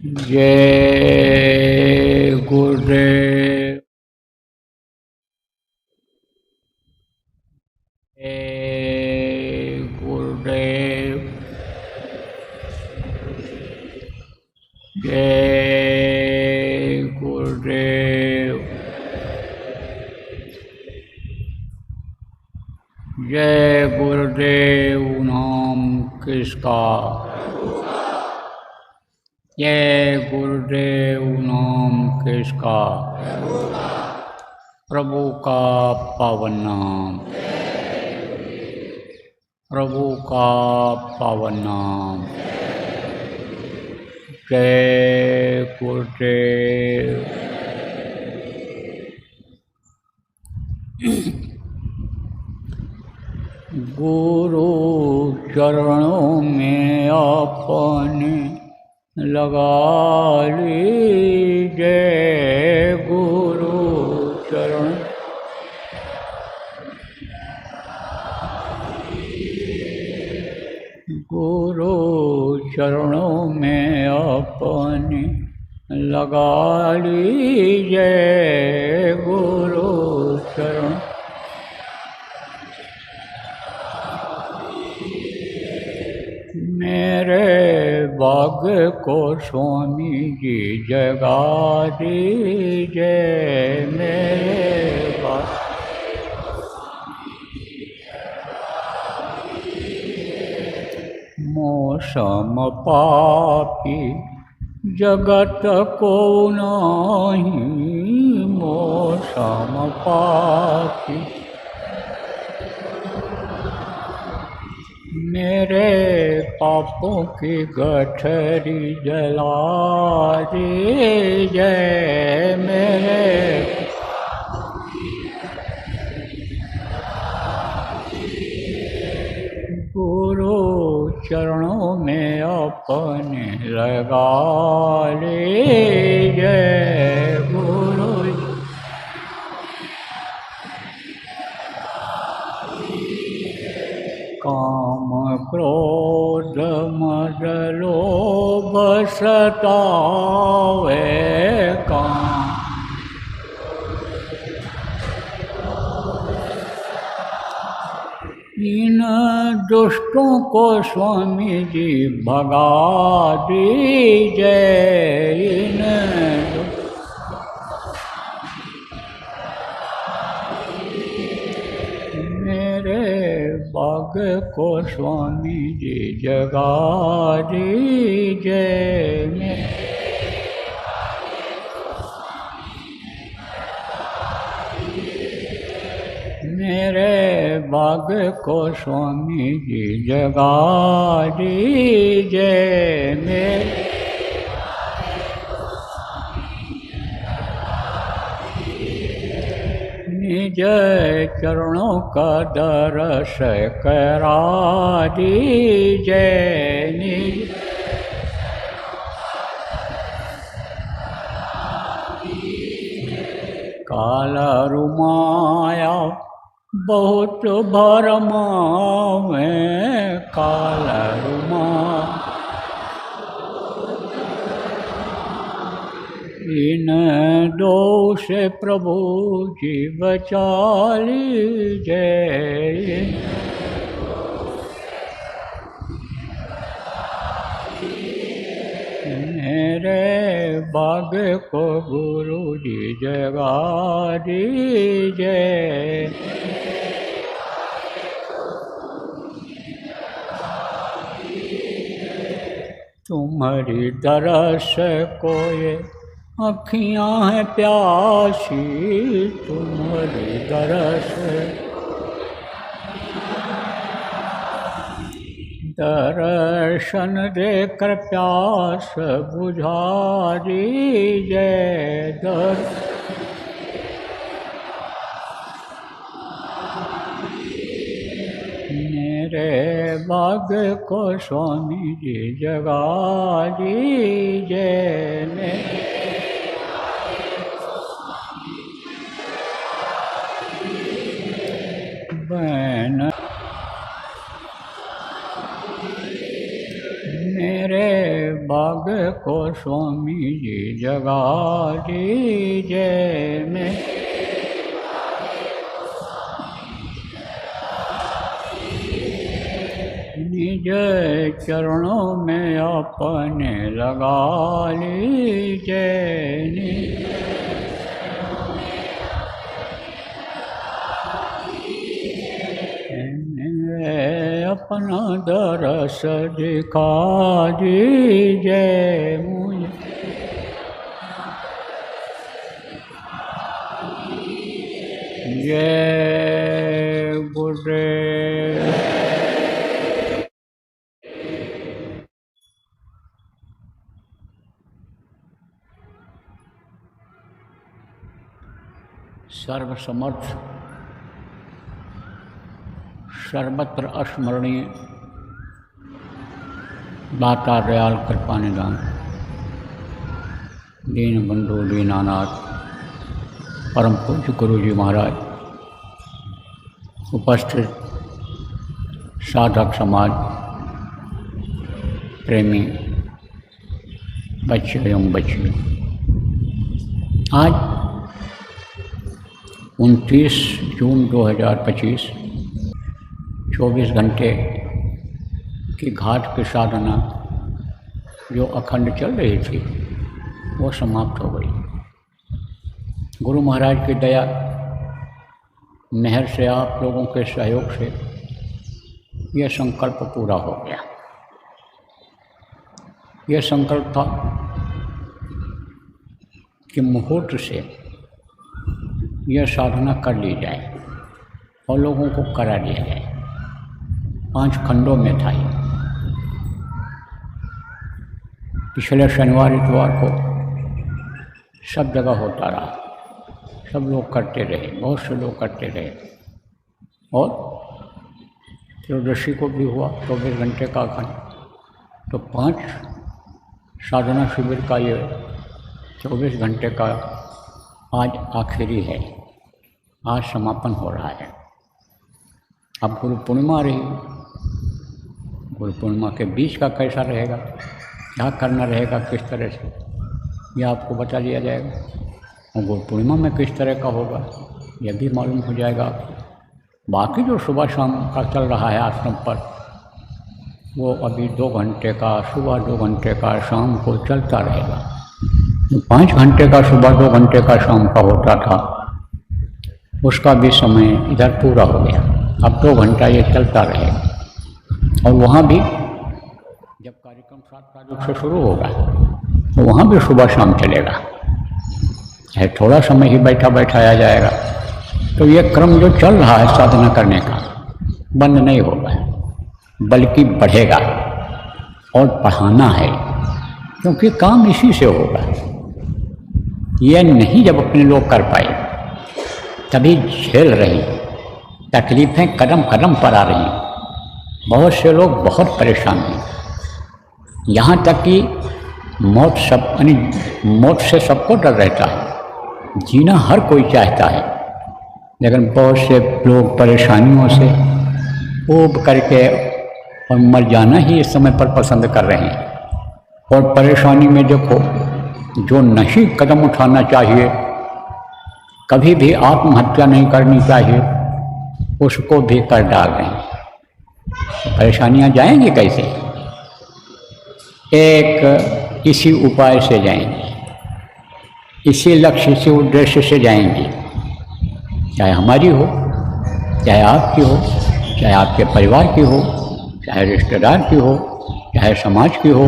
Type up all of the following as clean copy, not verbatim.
जय गुरुदेव। जय गुरुदेव। जय गुरुदेव। जय गुरुदेव नाम किसका, जय गुरुदेव नाम किसका, प्रभु का पावन नाम, प्रभु का पावन नाम। जय गुरुदेव। गुरु चरणों में अपने लगा लीजिए, गुरु चरण, गुरु चरणों में अपने लगा लीजिए, गुरु चरण। मेरे भाग्य को स्वामी जी जगा दीजिए, मेरे भाग्य, मौसम पापी जगत को नहीं, मौसम पापी मेरे पापों की गठरी जला दीजिए, मेरे गुरु चरणों में अपने लगा लीजिए, गुरु। काम क्रोध मद लोभ सतावे, काम इन दुष्टों को स्वामी जी भगा दीजिए, इन भाग्य को स्वामी जी जगा दीजिए, मेरे भाग्य को स्वामी जी जगा दीजिए, मेरे निज चरणों का दर्श करा दीजिए, निज काला रुमाया बहुत भरमावे, काला रुमा इन दोष प्रभु जी बचा लीजिए, मेरे भाग्य को गुरु जी जगा दीजिए, तुम्हारी दरस को ये अखियाँ हैं प्यासी, तुम्हारी दरस दर्शन देकर प्यास बुझा दीजिए, मेरे भाग्य को स्वामी जी जगा दीजिए, बहन मेरे भाग्य को स्वामी जी जगा दीजिए। मैं निज चरणों में अपने लगा लीजिए। अपना दरस दिखा दीजिए मुझे। जय गुरुदेव। सर्वसमर्थ सर्वत्र अस्मरणीय दाता दयाल कृपा निदान दीन बंधु दीनानाथ परम पूज्य गुरु जी महाराज, उपस्थित साधक समाज, प्रेमी बच्चे एवं बच्चियों, आज 29 जून 2025 24 घंटे की घाट की साधना जो अखंड चल रही थी वो समाप्त हो गई। गुरु महाराज की दया मेहर से, आप लोगों के सहयोग से यह संकल्प पूरा हो गया। यह संकल्प था कि मुहूर्त से यह साधना कर ली जाए और लोगों को करा दिया जाए। 5 खंडों में था ये। पिछले शनिवार इतवार को सब जगह होता रहा, सब लोग करते रहे, बहुत से लोग करते रहे। और त्रयोदशी को भी हुआ 24 घंटे का अखंड। तो 5 साधना शिविर का ये 24 घंटे का आज आखिरी है, आज समापन हो रहा है। अब गुरु पूर्णिमा रही, गुरु पूर्णिमा के बीच का कैसा रहेगा, क्या करना रहेगा, किस तरह से, यह आपको बता दिया जाएगा। और गुरु पूर्णिमा में किस तरह का होगा यह भी मालूम हो जाएगा आपको। बाकी जो सुबह शाम का चल रहा है आश्रम पर, वो अभी 2 घंटे का, सुबह 2 घंटे का, शाम को चलता रहेगा। 5 घंटे का सुबह, 2 घंटे का शाम का होता था, उसका भी समय इधर पूरा हो गया। अब 2 घंटा ये चलता रहेगा। और वहाँ भी जब कार्यक्रम 7 तारीख से शुरू होगा तो वहाँ भी सुबह शाम चलेगा, चाहे थोड़ा समय ही बैठा बैठाया जाएगा। तो ये क्रम जो चल रहा है साधना करने का बंद नहीं होगा, बल्कि बढ़ेगा और बढ़ाना है, क्योंकि काम इसी से होगा। यह नहीं जब अपने लोग कर पाए, तभी झेल रही तकलीफ़ें कदम कदम पर आ रही। बहुत से लोग बहुत परेशान हैं, यहाँ तक कि मौत से सबको डर रहता है। जीना हर कोई चाहता है, लेकिन बहुत से लोग परेशानियों से ऊब करके और मर जाना ही इस समय पर पसंद कर रहे हैं। और परेशानी में देखो, जो नहीं कदम उठाना चाहिए, कभी भी आत्महत्या नहीं करनी चाहिए, उसको भी कर डाल रहे हैं। परेशानियां जाएंगी कैसे? एक इसी उपाय से जाएंगी, इसी लक्ष्य से, उद्देश्य से जाएंगी। चाहे हमारी हो, चाहे आपकी हो, चाहे आपके परिवार की हो, चाहे रिश्तेदार की हो, चाहे समाज की हो,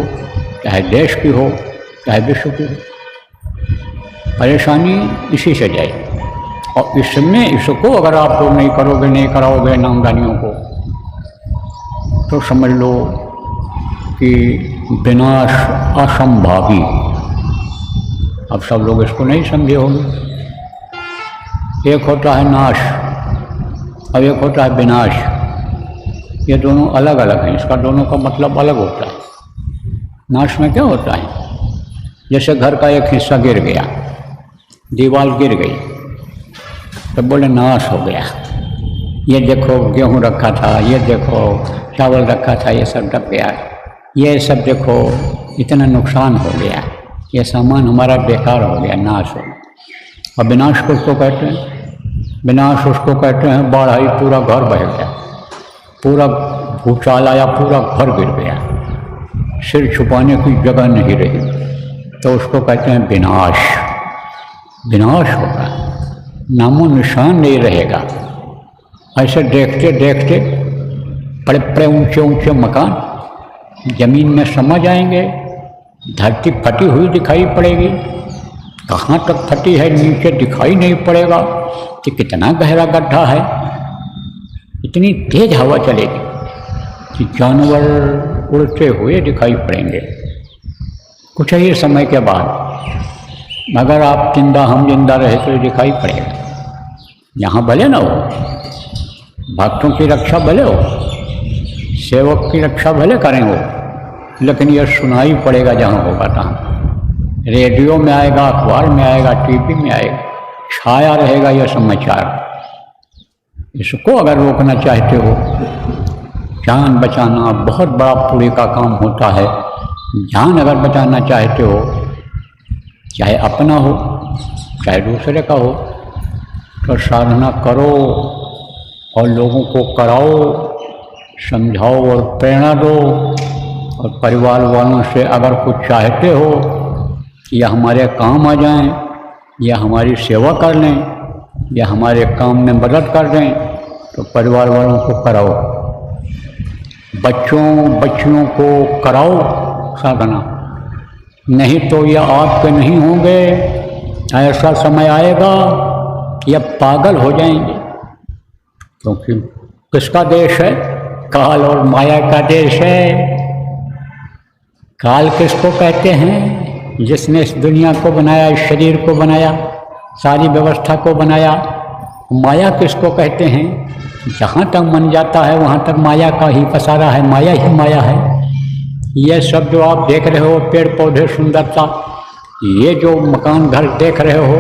चाहे देश की हो, चाहे विश्व की हो। परेशानी इसी से जाए। और इसमें इसको अगर आप लोग नहीं करोगे, नहीं कराओगे नामदानियों को, तो समझ लो कि विनाश असंभावी। अब सब लोग इसको नहीं समझे होंगे। एक होता है नाश और एक होता है विनाश। ये दोनों अलग अलग हैं, इसका दोनों का मतलब अलग होता है। नाश में क्या होता है? जैसे घर का एक हिस्सा गिर गया, दीवार गिर गई, तो बोले नाश हो गया। ये देखो गेहूँ रखा था, ये देखो चावल रखा था, ये सब दब गया। ये सब देखो इतना नुकसान हो गया, ये सामान हमारा बेकार हो गया, नाश हो। और विनाश को उसको कहते हैं, विनाश उसको कहते हैं बाढ़ आई, पूरा घर बह गया, पूरा भूचाल आया, पूरा घर गिर गया, सिर छुपाने की जगह नहीं रही, तो उसको कहते हैं विनाश। विनाश होगा, नामो निशान नहीं रहेगा। ऐसे देखते देखते बड़े बड़े ऊंचे ऊंचे मकान जमीन में समा जाएंगे, धरती फटी हुई दिखाई पड़ेगी, कहाँ तक फटी है नीचे दिखाई नहीं पड़ेगा कि कितना गहरा गड्ढा है। इतनी तेज हवा चलेगी कि जानवर उड़ते हुए दिखाई पड़ेंगे। कुछ ही समय के बाद अगर आप जिंदा हम जिंदा रहे तो दिखाई पड़ेगा। यहाँ भले ना हो, भक्तों की रक्षा भले हो, सेवक की रक्षा भले करें वो, लेकिन यह सुनाई पड़ेगा जहाँ होगा तहाँ। रेडियो में आएगा, अखबार में आएगा, टीवी में आएगा, छाया रहेगा यह समाचार। इसको अगर रोकना चाहते हो, जान बचाना बहुत बड़ा पुण्य का काम होता है। जान अगर बचाना चाहते हो, चाहे अपना हो चाहे दूसरे का हो, तो साधना करो और लोगों को कराओ, समझाओ और प्रेरणा दो। और परिवार वालों से अगर कुछ चाहते हो कि यह हमारे काम आ जाएं, या हमारी सेवा कर लें, या हमारे काम में मदद कर दें, तो परिवार वालों को कराओ, बच्चियों को कराओ साधना। नहीं तो यह आपके नहीं होंगे, ऐसा समय आएगा कि अब पागल हो जाएंगे। क्योंकि किसका देश है? काल और माया का देश है। काल किसको कहते हैं? जिसने इस दुनिया को बनाया, इस शरीर को बनाया, सारी व्यवस्था को बनाया। माया किसको कहते हैं? जहाँ तक मन जाता है वहाँ तक माया का ही पसारा है, माया ही माया है। ये सब जो आप देख रहे हो, पेड़ पौधे, सुंदरता, ये जो मकान घर देख रहे हो,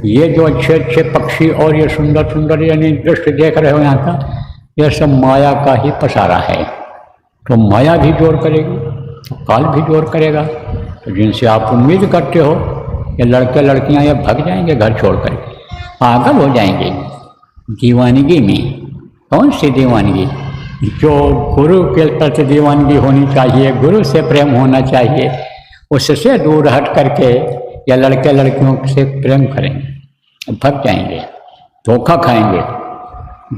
ये जो अच्छे अच्छे पक्षी और ये सुंदर सुंदर यानी दृश्य देख रहे हो यहाँ का, यह सब माया का ही पसारा है। तो माया भी जोर करेगी तो काल भी जोर करेगा। तो जिनसे आप उम्मीद करते हो ये लड़के लड़कियाँ ये भाग जाएंगे घर छोड़ कर, पागल हो जाएंगे दीवानगी में। कौन सी दीवानगी? जो गुरु के प्रति दीवानगी होनी चाहिए, गुरु से प्रेम होना चाहिए, उससे दूर हट करके या लड़के लड़कियों से प्रेम करेंगे, भाग जाएंगे, धोखा खाएंगे।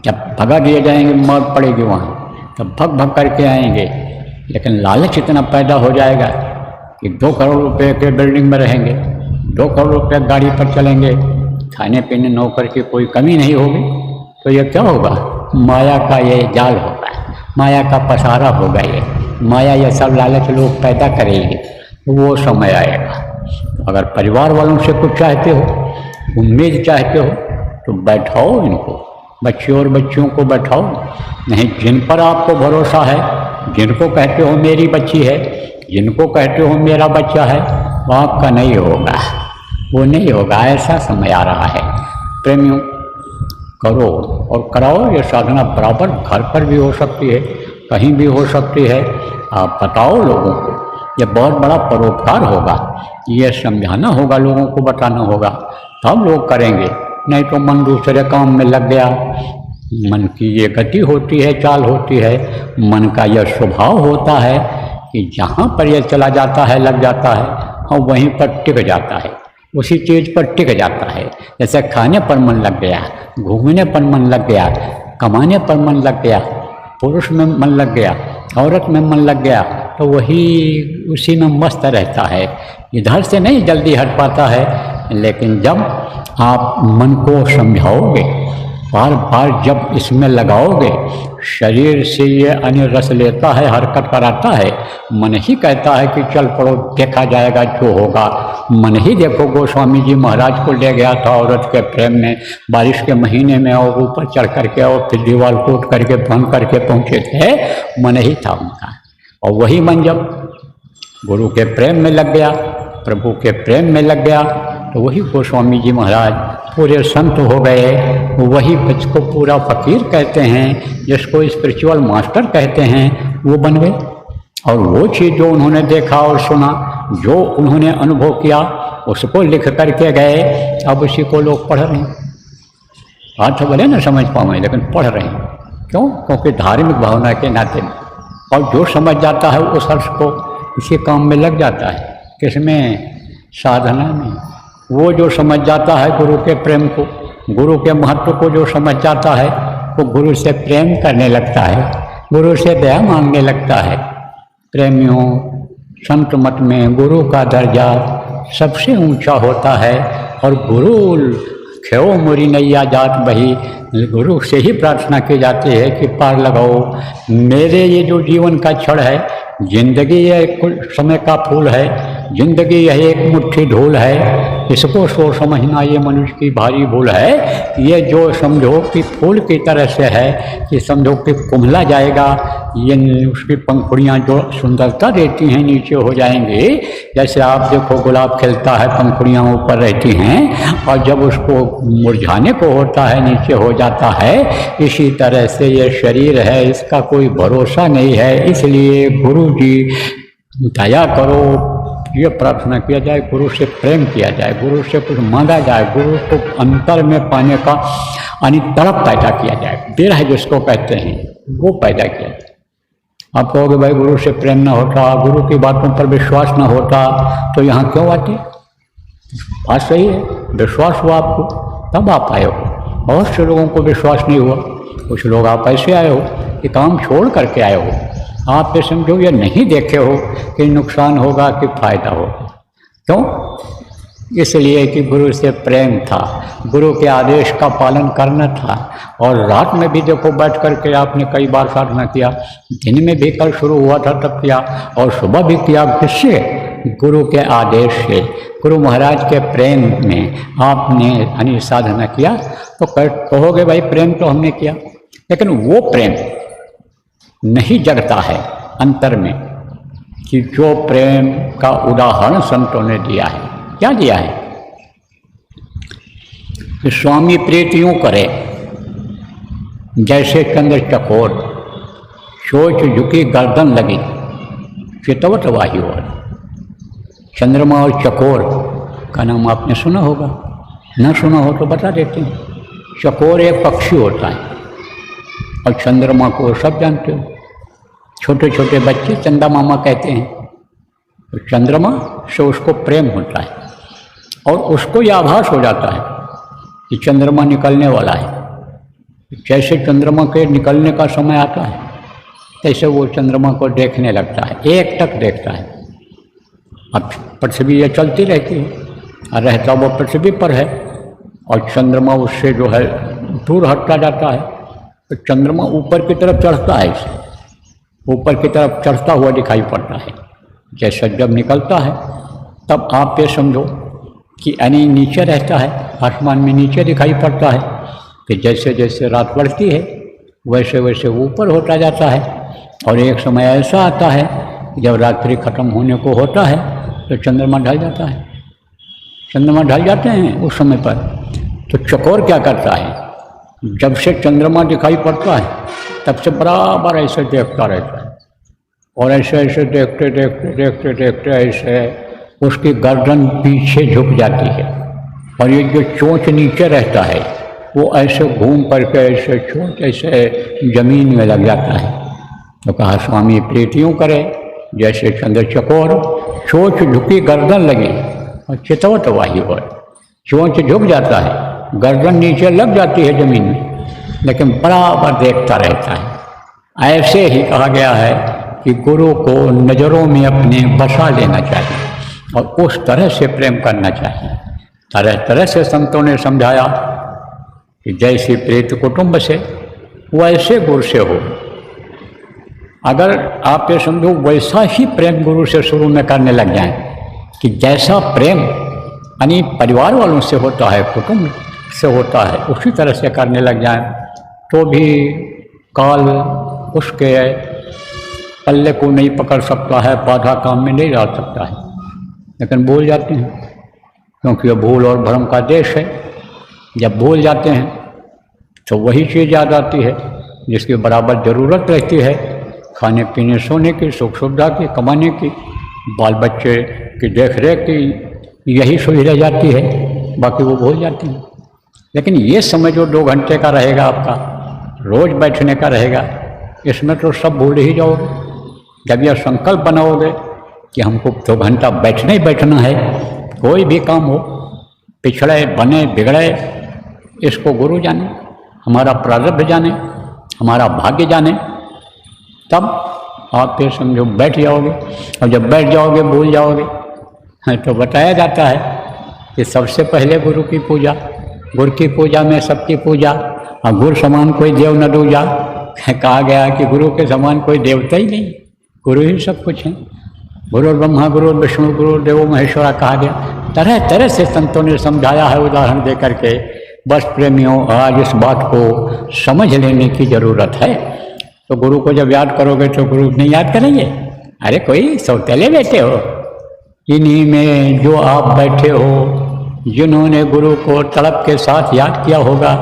जब भगा दिए जाएंगे, मौत पड़ेगी वहाँ, तब भग भग करके आएंगे। लेकिन लालच इतना पैदा हो जाएगा कि 2 करोड़ रुपए के बिल्डिंग में रहेंगे, 2 करोड़ रुपये गाड़ी पर चलेंगे, खाने पीने नौकर की कोई कमी नहीं होगी। तो ये क्या होगा? माया का ये जाल होगा, माया का पसारा होगा। ये माया ये सब लालच लोग पैदा करेंगे, वो समय आएगा। अगर परिवार वालों से कुछ चाहते हो, उम्मीद चाहते हो, तो बैठाओ इनको, बच्चे और बच्चियों को बैठाओ। नहीं, जिन पर आपको भरोसा है, जिनको कहते हो मेरी बच्ची है, जिनको कहते हो मेरा बच्चा है, वो आपका नहीं होगा, वो नहीं होगा। ऐसा समय आ रहा है। प्रेमियों, करो और कराओ ये साधना। बराबर घर पर भी हो सकती है, कहीं भी हो सकती है। आप बताओ लोगों को, ये बहुत बड़ा परोपकार होगा। ये समझाना होगा, लोगों को बताना होगा, तब लोग करेंगे। नहीं तो मन दूसरे काम में लग गया। मन की ये गति होती है, चाल होती है, मन का यह स्वभाव होता है कि जहाँ पर यह चला जाता है, लग जाता है, और वहीं पर टिक जाता है, उसी चीज़ पर टिक जाता है। जैसे खाने पर मन लग गया, घूमने पर मन लग गया, कमाने पर मन लग गया, पुरुष में मन लग गया, औरत में मन लग गया, तो वही उसी में मस्त रहता है, इधर से नहीं जल्दी हट पाता है। लेकिन जब आप मन को समझाओगे, बार बार जब इसमें लगाओगे, शरीर से ये अन्य रस लेता है, हरकत कराता है। मन ही कहता है कि चल पड़ो, देखा जाएगा जो होगा। मन ही देखो, गोस्वामी जी महाराज को ले गया था औरत के प्रेम में, बारिश के महीने में, और ऊपर चढ़ करके और फिर दीवार कूट करके बंद करके पहुँचे थे। मन ही था उनका। और वही मन जब गुरु के प्रेम में लग गया, प्रभु के प्रेम में लग गया, तो वही गोस्वामी जी महाराज पूरे संत हो गए। वही जिसको पूरा फकीर कहते हैं, जिसको स्पिरिचुअल मास्टर कहते हैं, वो बन गए। और वो चीज़ जो उन्होंने देखा और सुना, जो उन्होंने अनुभव किया, उसको लिख करके गए। अब उसी को लोग पढ़ रहे हैं। आज तो भले ना समझ पाएं, लेकिन पढ़ रहे हैं। क्यों? क्योंकि धार्मिक भावना के नाते। और जो समझ जाता है उस अर्थ को इसी काम में लग जाता है। किसमें? साधना में। वो जो समझ जाता है गुरु के प्रेम को, गुरु के महत्व को जो समझ जाता है, वो गुरु से प्रेम करने लगता है, गुरु से दया मांगने लगता है। प्रेमियों, संत मत में गुरु का दर्जा सबसे ऊंचा होता है। और गुरु खेओ मोरी नैया जात बही, गुरु से ही प्रार्थना की जाती है कि पार लगाओ मेरे ये जो जीवन का क्षण है। जिंदगी यह कुछ समय का फूल है, जिंदगी यह एक मुट्ठी धूल है। इसको सोच समझना ये मनुष्य की भारी भूल है। ये जो समझो कि फूल की तरह से है कि समझो कि कुम्हला जाएगा, ये उसकी पंखुड़ियाँ जो सुंदरता देती हैं नीचे हो जाएंगी। जैसे आप देखो गुलाब खिलता है, पंखुड़ियाँ ऊपर रहती हैं, और जब उसको मुरझाने को होता है नीचे हो जाता है। इसी तरह से ये शरीर है, इसका कोई भरोसा नहीं है। इसलिए गुरु जी दया करो, ये प्रार्थना किया जाए, गुरु से प्रेम किया जाए, गुरु से कुछ मांगा जाए, गुरु को अंतर में पाने का तड़प पैदा किया जाए। विरह जिसको कहते हैं वो पैदा किया जाए। आप कहोगे भाई गुरु से प्रेम ना होता, गुरु की बातों पर विश्वास ना होता तो यहाँ क्यों आते? बात सही है, विश्वास हुआ आपको तब आप आए हो। बहुत से लोगों को विश्वास नहीं हुआ। कुछ लोग आप ऐसे आए हो कि काम छोड़ करके आए हो। आप ये समझो ये नहीं देखे हो कि नुकसान होगा कि फायदा होगा। क्यों? इसलिए कि गुरु से प्रेम था, गुरु के आदेश का पालन करना था। और रात में भी देखो बैठ करके आपने कई बार साधना किया, दिन में भी कल शुरू हुआ था तब किया, और सुबह भी किया। किससे? गुरु के आदेश से, गुरु महाराज के प्रेम में आपने साधना किया। तो कहोगे भाई प्रेम तो हमने किया, लेकिन वो प्रेम नहीं जगता है अंतर में कि जो प्रेम का उदाहरण संतों ने दिया है। क्या दिया है? कि स्वामी प्रीत यूं करे जैसे चंद्र चकोर, सोच झुकी गर्दन लगी चितवत वाही और। चंद्रमा और चकोर का नाम आपने सुना होगा, न सुना हो तो बता देते हैं। चकोर एक पक्षी होता है और चंद्रमा को सब जानते हो। छोटे छोटे बच्चे चंदा मामा कहते हैं। तो चंद्रमा से उसको प्रेम होता है और उसको यह आभास हो जाता है कि चंद्रमा निकलने वाला है। जैसे चंद्रमा के निकलने का समय आता है तैसे वो चंद्रमा को देखने लगता है, एक टक देखता है। अब पृथ्वी ये चलती रहती है और रहता वो पृथ्वी पर है, और चंद्रमा उससे जो है दूर हटता जाता है। तो चंद्रमा ऊपर की तरफ चढ़ता है, इसे ऊपर की तरफ चढ़ता हुआ दिखाई पड़ता है। जैसा जब निकलता है तब आप ये समझो कि यानी नीचे रहता है, आसमान में नीचे दिखाई पड़ता है। कि जैसे जैसे रात बढ़ती है वैसे वैसे ऊपर होता जाता है। और एक समय ऐसा आता है जब रात्रि खत्म होने को होता है तो चंद्रमा ढल जाता है। चंद्रमा ढल जाते हैं उस समय पर। तो चकोर क्या करता है? जब से चंद्रमा दिखाई पड़ता है तब से बराबर ऐसे देखता रहता है, और ऐसे ऐसे देखते देखते देखते देखते ऐसे उसकी गर्दन पीछे झुक जाती है, और ये जो चोंच नीचे रहता है वो ऐसे घूम करके ऐसे चोंच ऐसे जमीन में लग जाता है। तो कहा स्वामी प्रीत यूं करे जैसे चंद्र चकोर, चोंच झुकी गर्दन लगी और चितवत वाही हो। चोंच झुक जाता है, गर्दन नीचे लग जाती है जमीन में, लेकिन बराबर देखता रहता है। ऐसे ही कहा गया है कि गुरु को नज़रों में अपने बसा लेना चाहिए और उस तरह से प्रेम करना चाहिए। तरह तरह से संतों ने समझाया कि जैसे प्रीत कुटुंब से वैसे गुरु से हो। अगर आप ये समझो वैसा ही प्रेम गुरु से शुरू में करने लग जाएं कि जैसा प्रेम यानी परिवार वालों से होता है, कुटुंब से होता है, उसी तरह से करने लग जाएं तो भी काल उसके पल्ले को नहीं पकड़ सकता है, बाधा काम में नहीं डाल सकता है। लेकिन भूल जाते हैं, क्योंकि ये भूल और भ्रम का देश है। जब भूल जाते हैं तो वही चीज़ याद आती है जिसकी बराबर ज़रूरत रहती है। खाने पीने सोने की, सुख सुविधा की, कमाने की, बाल बच्चे की देख रेख की, यही सुविधा रह जाती है, बाकी वो भूल जाती हैं। लेकिन ये समय जो 2 घंटे का रहेगा आपका, रोज़ बैठने का रहेगा, इसमें तो सब भूल ही जाओगे। जब यह संकल्प बनाओगे कि हमको 2 घंटा बैठना ही बैठना है, कोई भी काम हो, पिछड़े बने बिगड़े, इसको गुरु जाने, हमारा प्रारब्ध जाने, हमारा भाग्य जाने, तब आप फिर समझो बैठ जाओगे। और जब बैठ जाओगे भूल जाओगे। तो बताया जाता है कि सबसे पहले गुरु की पूजा, गुरु की पूजा में सबकी पूजा, और गुरु समान कोई देव न दूजा। कहा गया कि गुरु के समान कोई देवता ही नहीं, गुरु ही सब कुछ है। गुरु ब्रह्मा, गुरु विष्णु, गुरु देवो महेश्वरा कहा गया। तरह तरह से संतों ने समझाया है उदाहरण दे करके। बस प्रेमियों, आज इस बात को समझ लेने की ज़रूरत है। तो गुरु को जब याद करोगे तो गुरु नहीं याद करेंगे? अरे कोई सौतेले बैठे हो, इन्हीं में जो आप बैठे हो, जिन्होंने गुरु को तड़प के साथ याद किया होगा,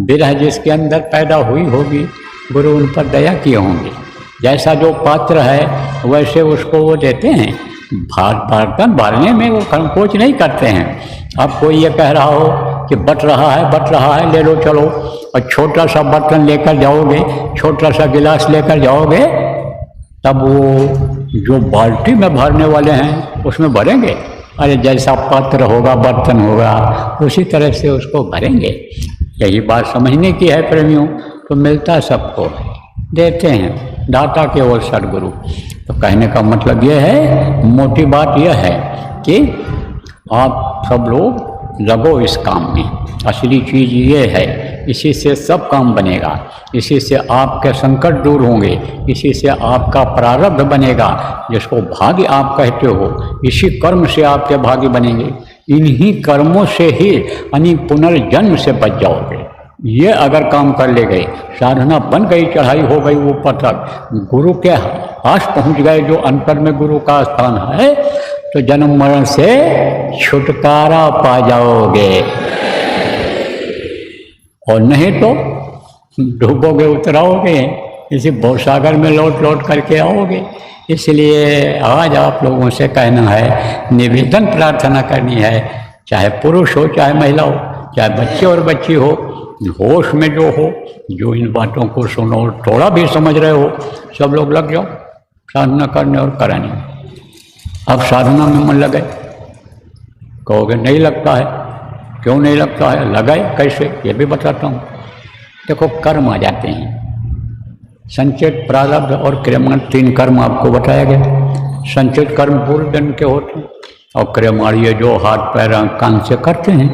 विरह जिसके अंदर पैदा हुई होगी, गुरु उन पर दया किए होंगे। जैसा जो पात्र है वैसे उसको वो देते हैं। बर्तन भरने में वो संकोच नहीं करते हैं। अब कोई ये कह रहा हो कि बट रहा है, ले लो चलो, और छोटा सा बर्तन लेकर जाओगे, छोटा सा गिलास लेकर जाओगे, तब वो जो बाल्टी में भरने वाले हैं उसमें भरेंगे। अरे जैसा पात्र होगा, बर्तन होगा, उसी तरह से उसको भरेंगे। यही बात समझने की है प्रेमियों। तो मिलता सबको, देते हैं, दाता केवल सद्गुरु। तो कहने का मतलब यह है, मोटी बात यह है कि आप सब लोग लगो इस काम में। असली चीज़ ये है, इसी से सब काम बनेगा, इसी से आपके संकट दूर होंगे, इसी से आपका प्रारब्ध बनेगा, जिसको भाग्य आप कहते हो। इसी कर्म से आपके भाग्य बनेंगे, इन्हीं कर्मों से ही यानी पुनर्जन्म से बच जाओगे। ये अगर काम कर ले गए, साधना बन गई, चढ़ाई हो गई ऊपर तक, गुरु के पास पहुंच गए, जो अंतर में गुरु का स्थान है, तो जन्म मरण से छुटकारा पा जाओगे। और नहीं तो डूबोगे, उतराओगे, इसी भवसागर में लौट लौट करके आओगे। इसलिए आज आप लोगों से कहना है, निवेदन प्रार्थना करनी है, चाहे पुरुष हो चाहे महिला हो, चाहे बच्चे और बच्ची हो, होश में जो हो, जो इन बातों को सुनो, थोड़ा भी समझ रहे हो, सब लोग लग जाओ साधना करने और कराने। अब साधना में मन लगे, कहोगे नहीं लगता है, क्यों नहीं लगता है? लगाए कैसे, ये भी बताता हूँ। देखो, कर्म आ जाते हैं, संचित, प्रारब्ध और क्रियमाण, 3 कर्म आपको बताया गया। संचित कर्म पूर्व जन्म के होते हैं, और क्रियमाण ये जो हाथ पैर कान से करते हैं,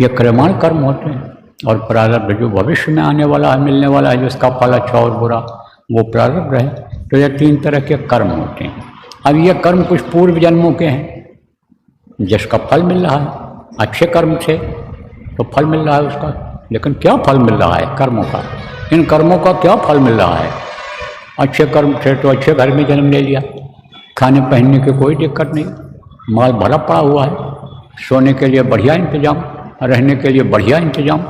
ये क्रियमाण कर्म होते हैं। और प्रारब्ध जो भविष्य में आने वाला है, मिलने वाला है, जिसका फल अच्छा और बुरा, वो प्रारब्ध है। तो ये 3 तरह के कर्म होते हैं। अब ये कर्म कुछ पूर्व जन्मों के हैं, जिसका फल मिल रहा है। अच्छे कर्म थे तो फल मिल रहा है उसका, लेकिन क्या फल मिल रहा है कर्मों का? इन कर्मों का क्या फल मिल रहा है? अच्छे कर्म थे तो अच्छे घर में जन्म ले लिया, खाने पहनने की कोई दिक्कत नहीं, माल भरा पड़ा हुआ है, सोने के लिए बढ़िया इंतजाम, रहने के लिए बढ़िया इंतजाम।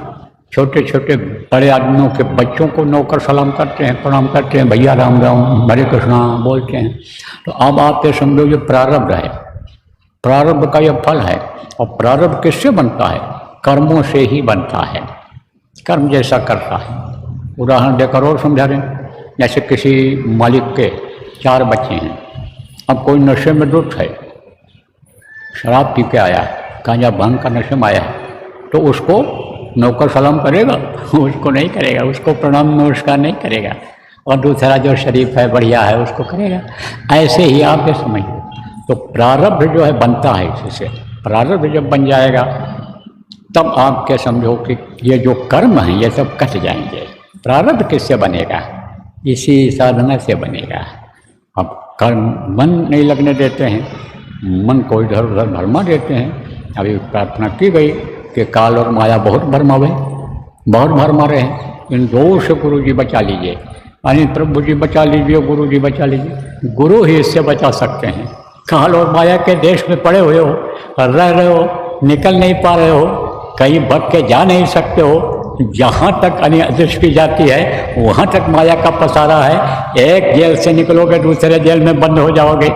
छोटे छोटे बड़े आदमियों के बच्चों को नौकर सलाम करते हैं, प्रणाम करते हैं, भैया राम राम, हरे कृष्णा बोलते हैं। तो अब आप ये समझो, ये प्रारब्ध है, प्रारब्ध का यह फल है। और प्रारब्ध किससे बनता है? कर्मों से ही बनता है। कर्म जैसा करता है। उदाहरण देकर और समझा रहे हैं, जैसे किसी मालिक के 4 बच्चे हैं, अब कोई नशे में धुत है, शराब पी के आया है, गांजा भांग का नशे में आया है, तो उसको नौकर सलाम करेगा? उसको नहीं करेगा, उसको प्रणाम नमस्कार नहीं करेगा। और दूसरा जो शरीफ है, बढ़िया है, उसको करेगा। ऐसे ही आप ये समझिए। तो प्रारब्ध जो है बनता है इससे। प्रारब्ध जब बन जाएगा तब आप क्या समझो कि ये जो कर्म हैं ये सब कट जाएंगे। प्रारब्ध किससे बनेगा? इसी साधना से बनेगा। अब कर्म मन नहीं लगने देते हैं, मन को इधर उधर भरमा देते हैं। अभी प्रार्थना की गई कि काल और माया बहुत भरमावे, बहुत भरमा रहे हैं, इन दो से गुरु जी बचा लीजिए, यानी प्रभु जी बचा लीजिए, गुरु जी बचा लीजिए। गुरु ही इससे बचा सकते हैं। काल और माया के देश में पड़े हुए हो, रह रहे हो, निकल नहीं पा रहे हो, कहीं भटक के जा नहीं सकते हो, जहाँ तक दृष्टि जाती है वहाँ तक माया का पसारा है। एक जेल से निकलोगे दूसरे जेल में बंद हो जाओगे।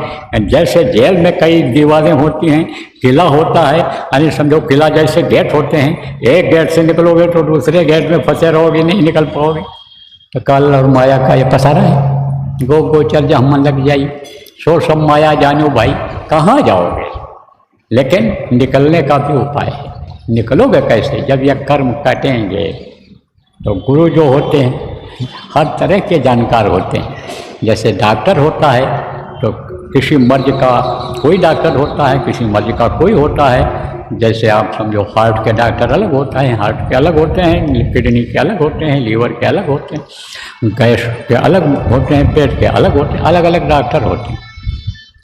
जैसे जेल में कई दीवारें होती हैं, किला होता है, यानी समझो किला जैसे गेट होते हैं, एक गेट से निकलोगे तो दूसरे गेट में फंसे रहोगे, नहीं निकल पाओगे। तो काल और माया का ये पसारा है। गो गोचर जहाँ मन लग जाई सो सब माया जानो भाई, कहाँ जाओगे। लेकिन निकलने का भी उपाय है। निकलोगे कैसे? जब यह कर्म काटेंगे तो गुरु जो होते हैं हर तरह के जानकार होते हैं। जैसे डॉक्टर होता है तो किसी मर्ज का कोई डॉक्टर होता है, किसी मर्ज का कोई होता है। जैसे आप समझो हार्ट के डॉक्टर अलग होता है, हार्ट के अलग होते हैं, किडनी के अलग होते हैं, लीवर के अलग होते हैं, गैस के अलग होते हैं, पेट के अलग होते हैं, अलग अलग डॉक्टर होते हैं।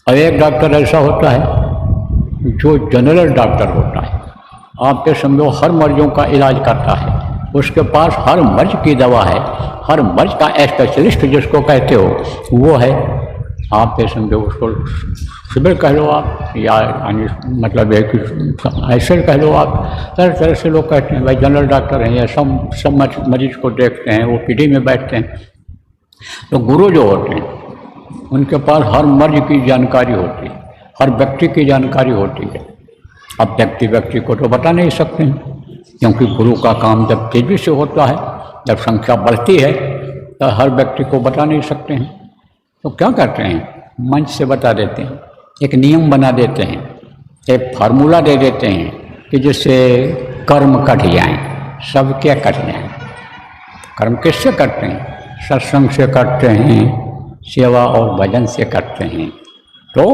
और एक डॉक्टर ऐसा होता है जो जनरल डॉक्टर होता है, आपके समझो हर मर्जों का इलाज करता है, उसके पास हर मर्ज की दवा है, हर मर्ज का स्पेशलिस्ट जिसको कहते हो वो है। आप पे समझो उसको शिविर कह लो आप, या मतलब है कि ऐसे कह लो आप, तरह तरह से लोग कहते हैं भाई जनरल डॉक्टर हैं, या सब मरीज को देखते हैं, वो पीढ़ी में बैठते हैं। तो गुरु जो होते हैं उनके पास हर मर्ज की जानकारी होती है, हर व्यक्ति की जानकारी होती है। अब व्यक्ति को तो बता नहीं सकते हैं, क्योंकि गुरु का काम जब तेजी से होता है, जब संख्या बढ़ती है, तो हर व्यक्ति को बता नहीं सकते हैं। तो क्या करते हैं? मंच से बता देते हैं, एक नियम बना देते हैं, एक फार्मूला दे देते हैं कि जिससे कर्म कट जाएँ, सबके कट जाएँ। कर्म किससे करते हैं? सत्संग से करते हैं, सेवा और भजन से करते हैं। तो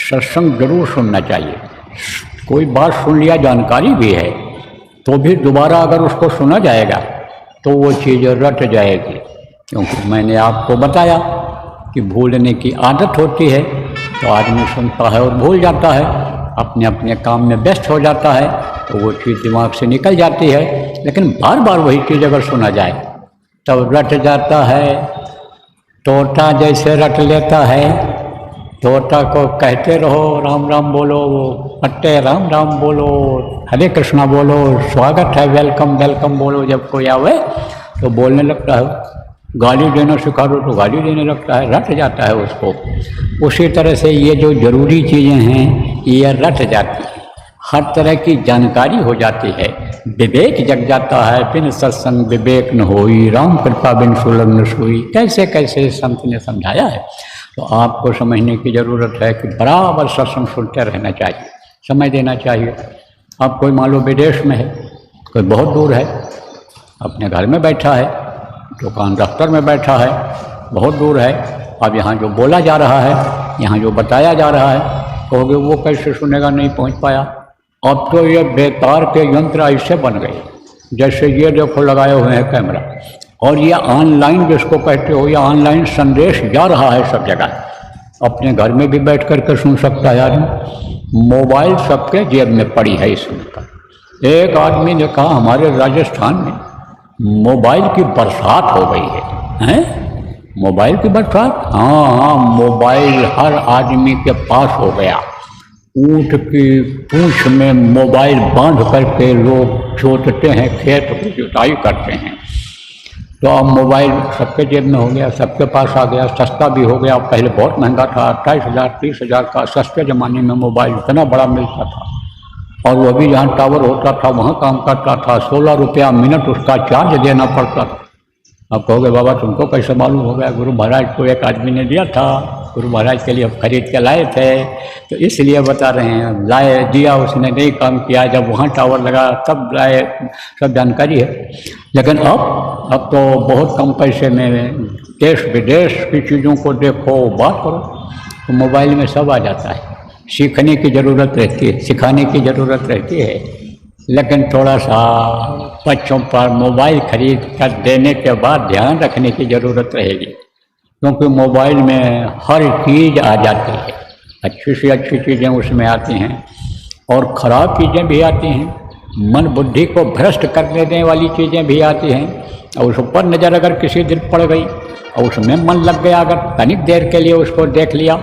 सत्संग जरूर सुनना चाहिए। कोई बात सुन लिया, जानकारी भी है, तो भी दोबारा अगर उसको सुना जाएगा तो वो चीज़ रट जाएगी। क्योंकि मैंने आपको बताया कि भूलने की आदत होती है, तो आदमी सुनता है और भूल जाता है, अपने अपने काम में व्यस्त हो जाता है, तो वो चीज़ दिमाग से निकल जाती है। लेकिन बार बार वही चीज़ अगर सुना जाए तब रट जाता है। तोता जैसे रट लेता है, तोता को कहते रहो राम राम बोलो, वो पट्टे राम राम बोलो, हरे कृष्णा बोलो, स्वागत है, वेलकम वेलकम बोलो, जब कोई आवे तो बोलने लगता है। गाली देना सिखा दो तो गाली देने लगता है, रट जाता है उसको। उसी तरह से ये जो जरूरी चीज़ें हैं ये रट जाती हैं, हर तरह की जानकारी हो जाती है, विवेक जग जाता है। बिन सत्संग विवेक न होई, राम कृपा बिन सुलभ न सोई, कैसे कैसे संत ने समझाया है। तो आपको समझने की ज़रूरत है कि बराबर सत्संग सुनते रहना चाहिए, समय देना चाहिए। आप कोई मान लो विदेश में है, कोई बहुत दूर है, अपने घर में बैठा है, दुकान दफ्तर में बैठा है, बहुत दूर है। अब यहाँ जो बोला जा रहा है, यहाँ जो बताया जा रहा है, कहोगे वो कैसे सुनेगा, नहीं पहुँच पाया। अब तो ये बेकार के यंत्र ऐसे बन गए, जैसे ये देखो लगाए हुए हैं कैमरा, और ये ऑनलाइन जिसको कहते हो, या ऑनलाइन संदेश जा रहा है सब जगह। अपने घर में भी बैठ कर के सुन सकता है आदमी, मोबाइल सबके जेब में पड़ी है इस समय। एक आदमी ने कहा हमारे राजस्थान में मोबाइल की बरसात हो गई है। हैं? मोबाइल की बरसात? हाँ, मोबाइल हर आदमी के पास हो गया। ऊँट की पूंछ में मोबाइल बांध करके लोग जोतते हैं, खेत की जुताई करते हैं। तो अब मोबाइल सबके जेब में हो गया, सबके पास आ गया, सस्ता भी हो गया। पहले बहुत महंगा था, 28,000 30,000 का सस्ते ज़माने में मोबाइल इतना बड़ा मिलता था, और वो भी जहाँ टावर होता था वहाँ काम करता था। 16 रुपया मिनट उसका चार्ज देना पड़ता था। अब कहोगे बाबा तुमको कैसे मालूम हो गया? गुरु महाराज को एक आदमी ने दिया था, गुरु महाराज के लिए खरीद के लाए थे, तो इसलिए बता रहे हैं। लाए, दिया, उसने नहीं काम किया, जब वहाँ टावर लगा तब लाए, सब जानकारी है। लेकिन अब तो बहुत कम पैसे में देश विदेश की चीज़ों को देखो, बात करो, तो मोबाइल में सब आ जाता है। सीखने की ज़रूरत रहती है, सिखाने की ज़रूरत रहती है, लेकिन थोड़ा सा बच्चों पर मोबाइल खरीद कर देने के बाद ध्यान रखने की ज़रूरत रहेगी, क्योंकि मोबाइल में हर चीज़ आ जाती है। अच्छी से अच्छी चीज़ें उसमें आती हैं और ख़राब चीज़ें भी आती हैं, मन बुद्धि को भ्रष्ट कर देने वाली चीज़ें भी आती हैं। और उस पर नज़र अगर किसी दिन पड़ गई और उसमें मन लग गया, अगर तनिक देर के लिए उसको देख लिया,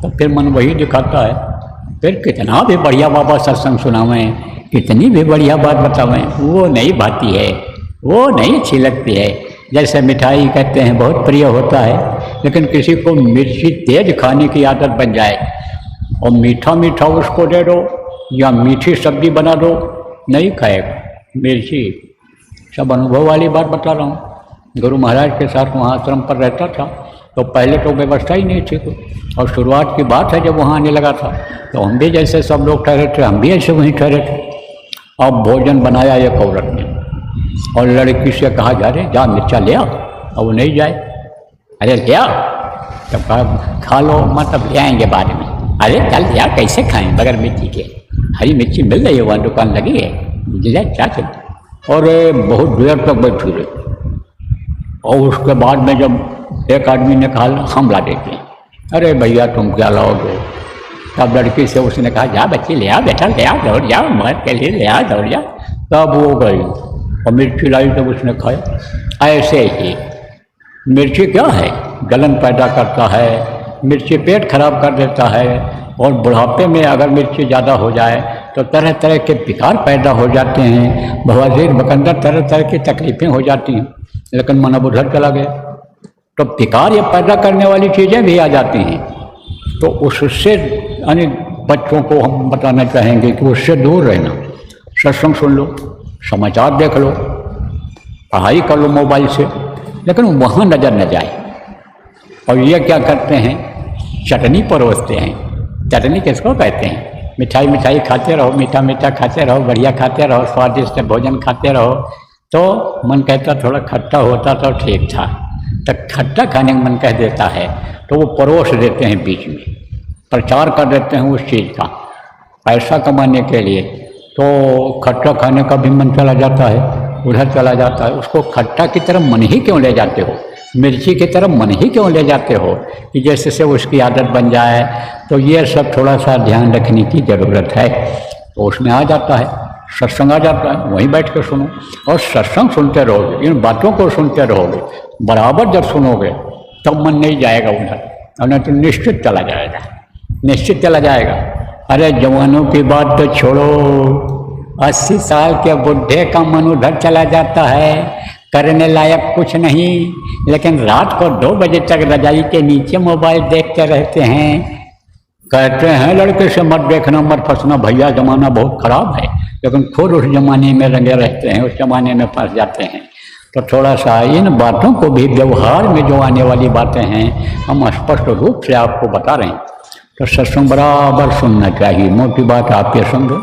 तो फिर मन वही दिखाता है। फिर कितना भी बढ़िया बाबा सत्संग सुनावें, कितनी भी बढ़िया बात बतावें, वो नहीं भाती है। वो नहीं अच्छी लगती है। जैसे मिठाई कहते हैं बहुत प्रिय होता है, लेकिन किसी को मिर्ची तेज खाने की आदत बन जाए और मीठा मीठा उसको दे दो या मीठी सब्जी बना दो, नहीं खाएगा मिर्ची। सब अनुभव वाली बात बता रहा हूँ। गुरु महाराज के साथ वहाँ आश्रम पर रहता था तो पहले तो व्यवस्था ही नहीं थी कोई, और शुरुआत की बात है जब वहाँ आने लगा था तो हम भी जैसे सब लोग ठहरे थे, हम भी ऐसे वहीं ठहरे थे। अब भोजन बनाया एक औरत ने और लड़की से कहा जा रहे जा मिर्चा ले आओ, और वो नहीं जाए। अरे ले आओ, तब कहा खा लो, मतलब ले आएंगे बाद में। अरे चल ले आओ, कैसे खाएं बगैर मिर्ची के, हरी मिर्ची मिल रही है, वहाँ दुकान लगी है, ले क्या चल। और बहुत देर तक बैठी रही, और उसके बाद में जब एक आदमी ने कहा हम ला देते हैं। अरे भैया तुम क्या लाओगे? तब लड़की से उसने कहा जा बच्ची ले आ, बेटा ले आ, दौड़ जाओ, मर्द के लिए ले आ, दौड़ जा। तब वो गई और मिर्ची लाई, तब उसने खाया। ऐसे ही मिर्ची क्या है, गलन पैदा करता है, मिर्ची पेट खराब कर देता है, और बुढ़ापे में अगर मिर्ची ज़्यादा हो जाए तो तरह तरह के विकार पैदा हो जाते हैं, बवासीर बकंदर तरह तरह की तकलीफ़ें हो जाती हैं। लेकिन मन अब उधर चला गया तो विकार ये पैदा करने वाली चीज़ें भी आ जाती हैं। तो उससे यानी बच्चों को हम बताना चाहेंगे कि उससे दूर रहना। सत्संग सुन लो, समाचार देख लो, पढ़ाई कर लो मोबाइल से, लेकिन वहाँ नज़र न जाए। और ये क्या करते हैं, चटनी परोसते हैं। चटनी किसको कहते हैं? मिठाई मिठाई खाते रहो, मीठा मीठा खाते रहो, बढ़िया खाते रहो, स्वादिष्ट भोजन खाते रहो। तो मन कहता थोड़ा खट्टा होता तो ठीक था, तो खट्टा खाने का मन कह देता है तो वो परोस देते हैं बीच में, प्रचार कर देते हैं उस चीज़ का पैसा कमाने के लिए। तो खट्टा खाने का भी मन चला जाता है, उधर चला जाता है। उसको खट्टा की तरफ मन ही क्यों ले जाते हो, मिर्ची की तरफ मन ही क्यों ले जाते हो कि जैसे से उसकी आदत बन जाए। तो ये सब थोड़ा सा ध्यान रखने की ज़रूरत है। तो उसमें आ जाता है, सत्संग आ जाता है, वहीं बैठ कर सुनो। और सत्संग सुनते रहोगे, इन बातों को सुनते रहोगे, बराबर जब सुनोगे तब मन नहीं जाएगा उधर, और नहीं तो निश्चित चला जाएगा, निश्चित चला जाएगा। अरे जवानों की बात तो छोड़ो, 80 साल के बुढ़े का मन उधर चला जाता है, करने लायक कुछ नहीं, लेकिन रात को 2 बजे तक रजाई के नीचे मोबाइल देखते रहते हैं। कहते हैं लड़के से मत देखना, मत फंसना, भैया ज़माना बहुत ख़राब है, लेकिन खुद उस ज़माने में रंगे रहते हैं, उस ज़माने में फंस जाते हैं। तो थोड़ा सा इन बातों को भी, व्यवहार में जो आने वाली बातें हैं, हम स्पष्ट रूप से आपको बता रहे हैं। तो सत्संग बराबर सुनना चाहिए। मोटी बात आप ये समझो,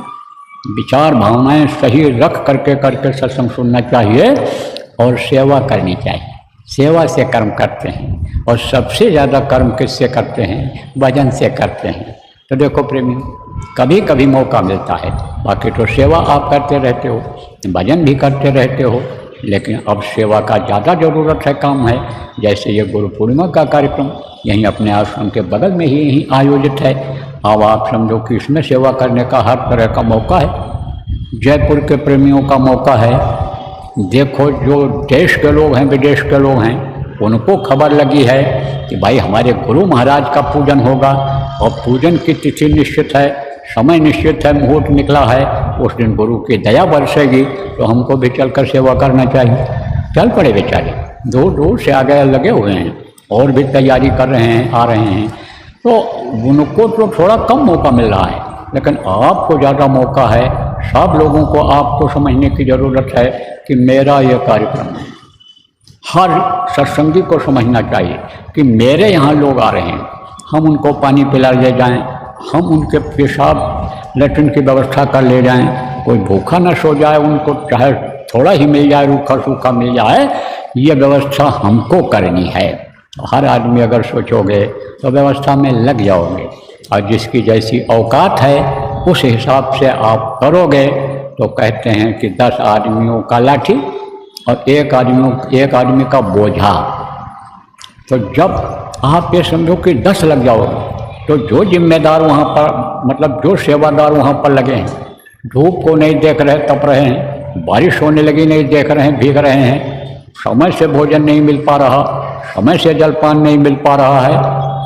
विचार भावनाएं सही रख करके सत्संग सुनना चाहिए और सेवा करनी चाहिए। सेवा से कर्म करते हैं, और सबसे ज़्यादा कर्म किससे करते हैं? भजन से करते हैं। तो देखो प्रेमी, कभी कभी मौका मिलता है, बाकी तो सेवा आप करते रहते हो, भजन भी करते रहते हो, लेकिन अब सेवा का ज़्यादा ज़रूरत है, काम है। जैसे ये गुरु पूर्णिमा का कार्यक्रम यहीं अपने आश्रम के बगल में ही यहीं आयोजित है। अब आप समझो कि इसमें सेवा करने का हर तरह का मौका है। जयपुर के प्रेमियों का मौका है। देखो जो देश के लोग हैं, विदेश के लोग हैं, उनको खबर लगी है कि भाई हमारे गुरु महाराज का पूजन होगा, और पूजन की तिथि निश्चित है, समय निश्चित है, मुहूर्त निकला है, उस दिन गुरु की दया बरसेगी। तो हमको भी चलकर सेवा करना चाहिए। चल पड़े बेचारे, दूर दूर से आगे लगे हुए हैं, और भी तैयारी कर रहे हैं, आ रहे हैं। तो उनको तो थोड़ा कम मौका मिल रहा है, लेकिन आपको ज़्यादा मौका है। सब लोगों को आपको समझने की ज़रूरत है कि मेरा ये कार्यक्रम है। हर सत्संगी को समझना चाहिए कि मेरे यहाँ लोग आ रहे हैं, हम उनको पानी पिला ले जाएं, हम उनके पेशाब लेटरिन की व्यवस्था कर ले जाएं, कोई भूखा न सो जाए, उनको चाहे थोड़ा ही मिल जाए, रूखा सूखा मिल जाए, ये व्यवस्था हमको करनी है। हर आदमी अगर सोचोगे तो व्यवस्था में लग जाओगे, और जिसकी जैसी औकात है उस हिसाब से आप करोगे। तो कहते हैं कि 10 आदमियों का लाठी और एक आदमी का बोझा। तो जब आप ये समझो कि 10 लग जाओगे, तो जो जिम्मेदार वहाँ पर, मतलब जो सेवादार वहाँ पर लगे हैं, धूप को नहीं देख रहे, तप रहे हैं, बारिश होने लगी नहीं देख रहे हैं, भीग रहे हैं, समय से भोजन नहीं मिल पा रहा, समय से जलपान नहीं मिल पा रहा है,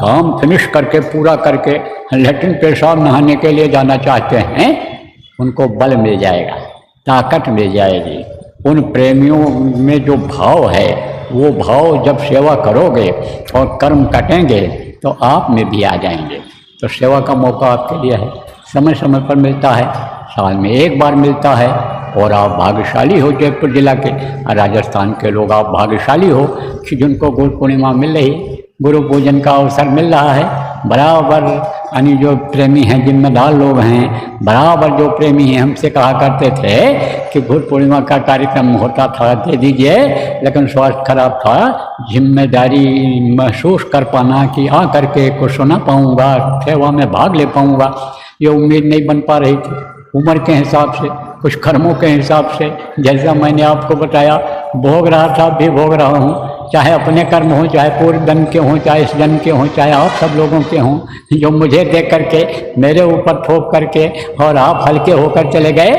काम फिनिश करके पूरा करके लेटरिन पेशाब नहाने के लिए जाना चाहते हैं, उनको बल मिल जाएगा, ताकत मिल जाएगी, उन प्रेमियों में जो भाव है वो भाव जब सेवा करोगे और कर्म कटेंगे तो आप में भी आ जाएंगे। तो सेवा का मौका आपके लिए है, समय समय पर मिलता है, साल में एक बार मिलता है। और आप भाग्यशाली हो, जयपुर जिला के राजस्थान के लोग आप भाग्यशाली हो कि जिनको गुरु पूर्णिमा मिल रही, गुरु पूजन का अवसर मिल रहा है। बराबर यानी जो प्रेमी हैं, जिम्मेदार लोग हैं, बराबर जो प्रेमी हैं हमसे कहा करते थे कि गुरु पूर्णिमा का कार्यक्रम होता था दे दीजिए, लेकिन स्वास्थ्य खराब था, जिम्मेदारी महसूस कर पाना कि आ करके कुछ सुना पाऊँगा, सेवा में भाग ले पाऊँगा, ये उम्मीद नहीं बन पा रही थी। उम्र के हिसाब से, कुछ कर्मों के हिसाब से, जैसा मैंने आपको बताया भोग रहा था, भी भोग रहा हूँ, चाहे अपने कर्म हों, चाहे पूर्व जन्म के हों, चाहे इस जन्म के हों, चाहे आप सब लोगों के हों, जो मुझे देख करके मेरे ऊपर थोप करके और आप हल्के होकर चले गए,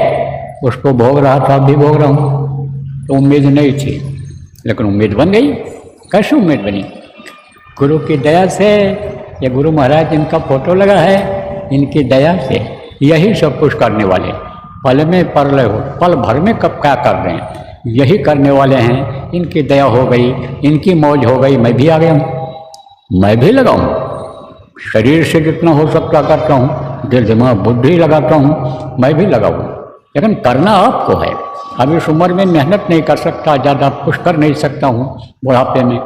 उसको भोग रहा था, भी भोग रहा हूँ। तो उम्मीद नहीं थी, लेकिन उम्मीद बन गई। कैसे उम्मीद बनी? गुरु की दया से। ये गुरु महाराज जिनका फोटो लगा है, इनकी दया से यही सब कुछ करने वाले, पल में परलय हो, पल भर में कब क्या कर रहे हैं, यही करने वाले हैं। इनकी दया हो गई, इनकी मौज हो गई, मैं भी आ गया हूँ, मैं भी लगाऊँ। शरीर से जितना हो सकता करता हूँ, दिल दिमाग बुद्धि लगाता हूँ, मैं भी लगाऊँ, लेकिन करना आपको है। अब इस उम्र में मेहनत नहीं कर सकता, ज़्यादा कुछ कर नहीं सकता हूँ बुढ़ापे में,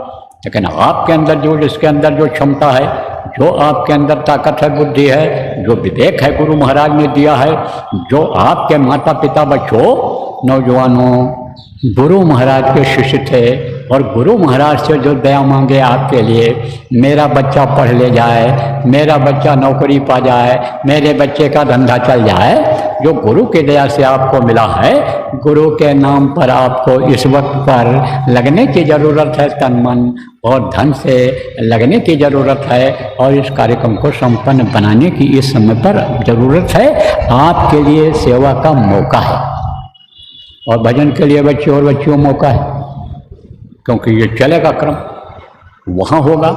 लेकिन आपके अंदर जो, जिसके अंदर जो क्षमता है, जो आपके अंदर ताकत है, बुद्धि है, जो विवेक है गुरु महाराज ने दिया है, जो आपके माता पिता बच्चों नौजवानों गुरु महाराज के शिष्य थे और गुरु महाराज से जो दया मांगे आपके लिए, मेरा बच्चा पढ़ ले जाए, मेरा बच्चा नौकरी पा जाए, मेरे बच्चे का धंधा चल जाए, जो गुरु की दया से आपको मिला है, गुरु के नाम पर आपको इस वक्त पर लगने की ज़रूरत है, तन मन और धन से लगने की ज़रूरत है, और इस कार्यक्रम को संपन्न बनाने की इस समय पर ज़रूरत है। आपके लिए सेवा का मौका है और भजन के लिए बच्चे और बच्चियों मौका है, क्योंकि ये चलेगा क्रम, वहाँ होगा,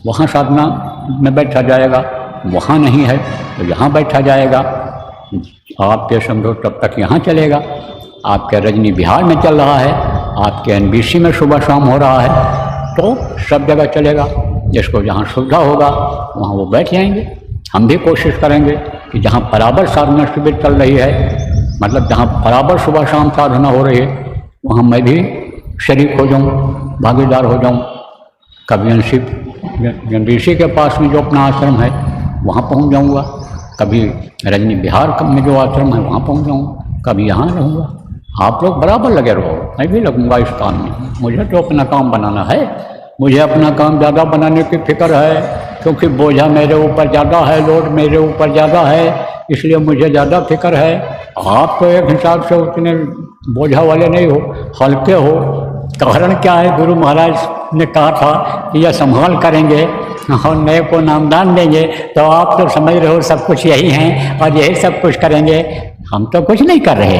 वहाँ साधना में बैठा जाएगा, वहाँ नहीं है तो यहाँ बैठा जाएगा। आपके समझो तब तक यहाँ चलेगा, आपके रजनी बिहार में चल रहा है, आपके एनबीसी में सुबह शाम हो रहा है, तो सब जगह चलेगा। जिसको जहाँ सुविधा होगा वहाँ वो बैठ जाएंगे। हम भी कोशिश करेंगे कि जहाँ बराबर साधना शिविर चल रही है, मतलब जहाँ बराबर सुबह शाम साधना हो रही है, वहाँ मैं भी शरीक हो जाऊँ, भागीदार हो जाऊँ। कभी एनबीसी के पास में जो अपना आश्रम है वहाँ पहुँच जाऊँगा, कभी रजनी बिहार में जो आश्रम है वहाँ पहुँच जाऊँगा, कभी यहाँ रहूँगा। आप लोग बराबर लगे रहो, मैं भी लगूँगा इस काम में। मुझे तो अपना काम बनाना है, मुझे अपना काम ज़्यादा बनाने की फिक्र है, क्योंकि बोझा मेरे ऊपर ज़्यादा है, लोड मेरे ऊपर ज़्यादा है, इसलिए मुझे ज़्यादा फिक्र है। आप तो एक हिसाब से उतने बोझा वाले नहीं हो, हल्के हो। कारण क्या है? गुरु महाराज ने कहा था कि यह संभाल करेंगे और नए को नामदान देंगे, तो आप तो समझ रहे हो सब कुछ यही हैं और यही सब कुछ करेंगे। हम तो कुछ नहीं कर रहे,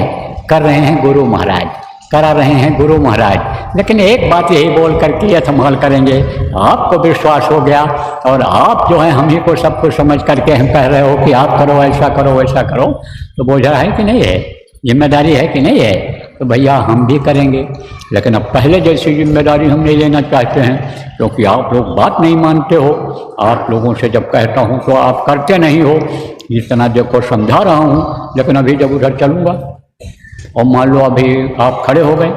कर रहे हैं गुरु महाराज, करा रहे हैं गुरु महाराज। लेकिन एक बात यही बोल करके यह संभाल करेंगे, आपको विश्वास हो गया और आप जो है हम ही को सब कुछ समझ करके हम कह रहे हो कि आप करो, ऐसा करो, वैसा करो, तो बोझा है कि नहीं है, जिम्मेदारी है कि नहीं है? तो भैया हम भी करेंगे, लेकिन अब पहले जैसी जिम्मेदारी हम नहीं लेना चाहते हैं, क्योंकि आप लोग बात नहीं मानते हो। आप लोगों से जब कहता हूँ तो आप करते नहीं हो। जितना देखो समझा रहा हूँ, लेकिन अभी जब उधर चलूँगा और मान लो अभी आप खड़े हो गए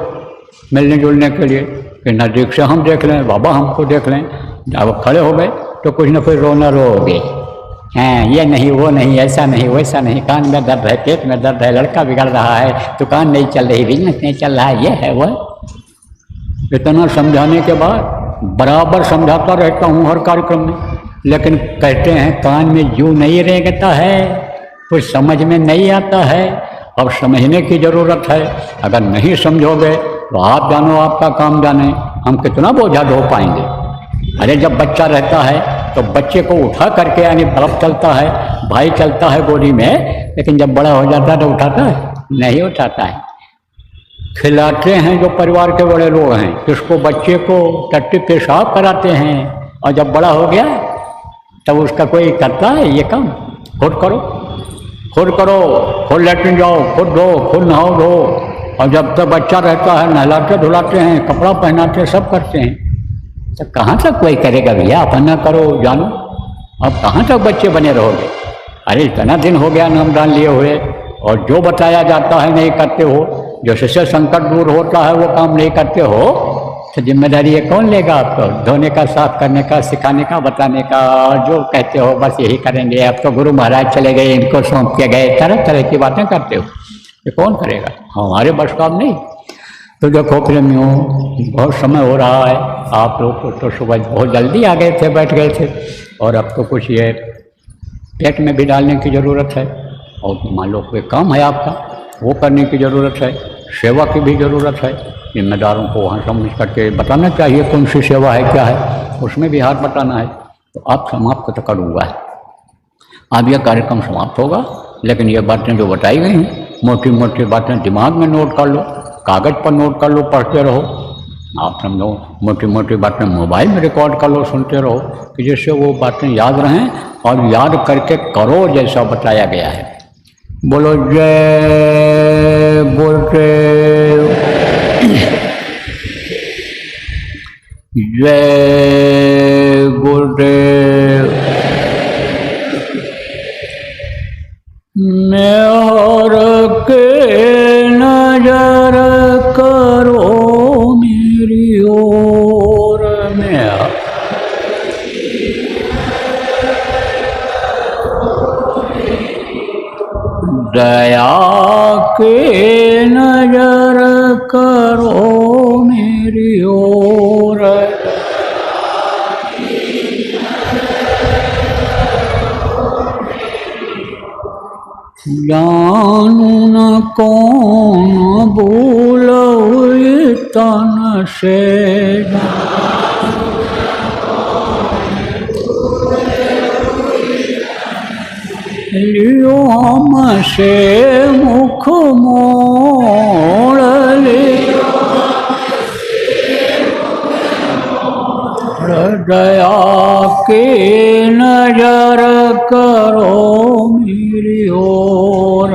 मिलने जुलने के लिए कि नज़दीक से हम देख लें, बाबा हमको देख लें, जब खड़े हो गए तो कुछ न कुछ रोना रोगे, हैं ये नहीं, वो नहीं, ऐसा नहीं, वैसा नहीं, कान में दर्द है, पेट में दर्द है, लड़का बिगड़ रहा है, दुकान नहीं चल रही, बिजनेस नहीं चल रहा है, ये है वह। इतना समझाने के बाद बराबर समझाता रहता हूँ हर कार्यक्रम में, लेकिन कहते हैं कान में जू नहीं रेंगता है, कुछ समझ में नहीं आता है। अब समझने की ज़रूरत है। अगर नहीं समझोगे तो आप जानो, आपका काम जाने, हम कितना बोझा ढो पाएंगे। अरे जब बच्चा रहता है तो बच्चे को उठा करके, यानी बाप चलता है, भाई चलता है गोदी में, लेकिन जब बड़ा हो जाता है तो उठाता है? नहीं उठाता है। खिलाते हैं जो परिवार के बड़े लोग हैं, किसको बच्चे को टट्टी पेशाब कराते हैं, और जब बड़ा हो गया तब उसका कोई करता है ये काम? खुद करो, खुद करो, खुद लेटरिन जाओ, खुद धो, खुद नहाओ धो, और जब तक बच्चा रहता है नहलाते धुलाते हैं, कपड़ा पहनाते, सब करते हैं। तो कहाँ तक कोई करेगा भैया, अपना करो जानो। अब कहाँ तक बच्चे बने रहोगे? अरे इतना दिन हो गया नाम दान लिए हुए, और जो बताया जाता है नहीं करते हो, जिससे संकट दूर होता है वो काम नहीं करते हो, तो जिम्मेदारी ये कौन लेगा आपको? धोने का, साफ करने का, सिखाने का, बताने का। और जो कहते हो बस यही करेंगे, अब तो गुरु महाराज चले गए, इनको सौंप के गए, तरह तरह की बातें करते हो, ये कौन करेगा? हमारे बस काम नहीं। तो देखो प्रेमियों, बहुत समय हो रहा है, आप लोग तो सुबह बहुत जल्दी आ गए थे, बैठ गए थे, और अब तो कुछ ये पेट में भी डालने की ज़रूरत है, और मान लो कोई काम है आपका, वो करने की ज़रूरत है, सेवा की भी ज़रूरत है। जिम्मेदारों को वहाँ समझ करके बताना चाहिए कौन सी सेवा है, क्या है, उसमें भी हाथ बटाना है। तो आप समाप्त तो करूँगा, अब यह कार्यक्रम समाप्त होगा, लेकिन ये बातें जो बताई गई हैं, मोटी मोटी बातें दिमाग में नोट कर लो, कागज़ पर नोट कर लो, पढ़ते रहो। आप समझो, मोटी मोटी बातें मोबाइल में रिकॉर्ड कर लो, सुनते रहो, कि जिससे वो बातें याद रहें, और याद करके करो जैसा बताया गया है। बोलो जय गुरुदेव, जय गुरुदेव। मेहर के नजर करो मेरी ओर, में दया के नजर करो मेरी ओर। जानू न कौन भूलऊ तन से, लियो हमसे मुख मोड़ लियो, दया के नजर करो मेरी ओर।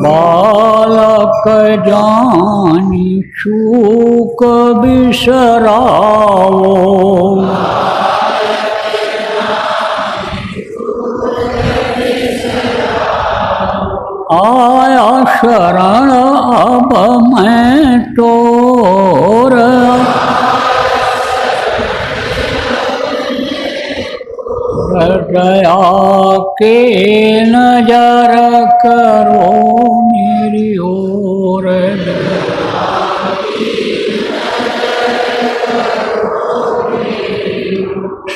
बालक जानी चूक बिसराओ, आया शरण अब मैं तोर, दया के नजर करो मेरी ओर।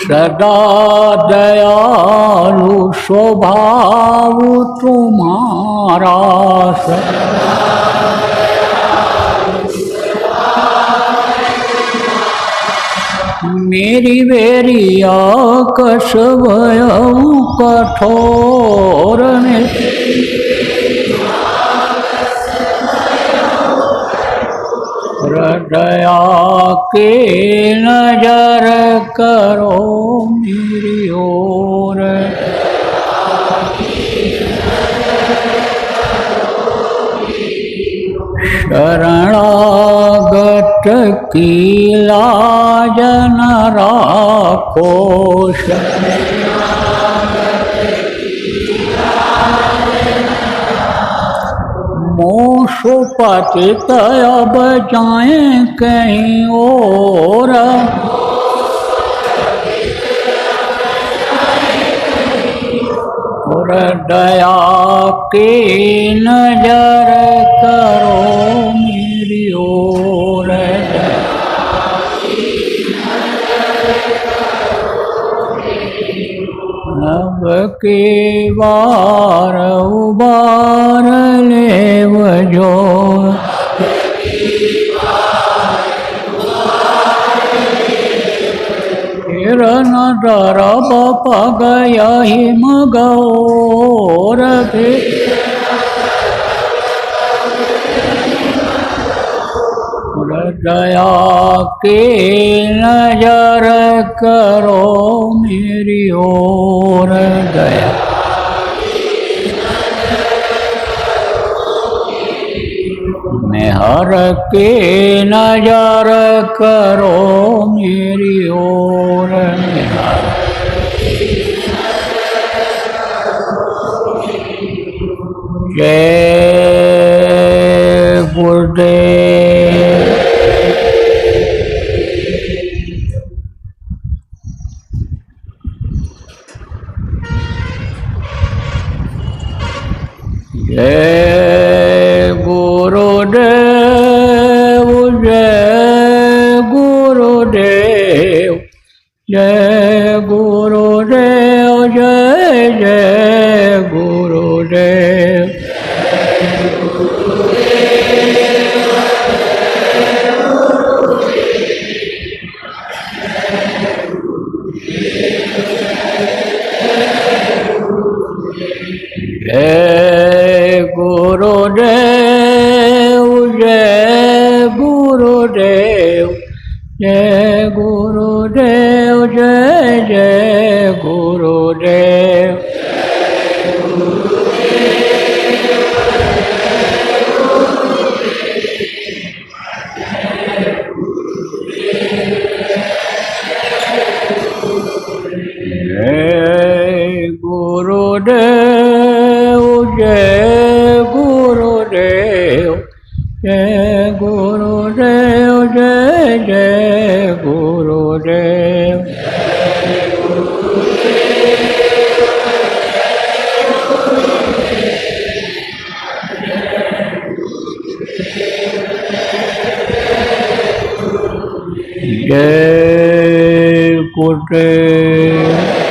सदा दयालु स्वभाव तुम्हारा, मेरी बेरिया कस भयऊ कठोर में, दया के नजर करो मेरी ओर। शरणागत की लाज न राखो, मोसो पतित अब जाएं कहीं और, दया के नजर करो मेरी ओर। अब के बार उबार ले जो, किरण दरब पग यही मगोर, दया की नजर करो मेरी ओर, दया मेहर की नजर करो मेरी ओर, मेहर जय गुरुदेव। जय गुरुदेव, जय गुरुदेव, जय गुरुदेव, जय जय गुरुदेव। जय गुरुदेव, जय गुरुदेव, जय गुरुदेव, जय जय गुरुदेव। जय गुरुदेव, जय गुरुदेव, जय गुरुदेव, जय जय गुरुदेव। जय गुरुदेव।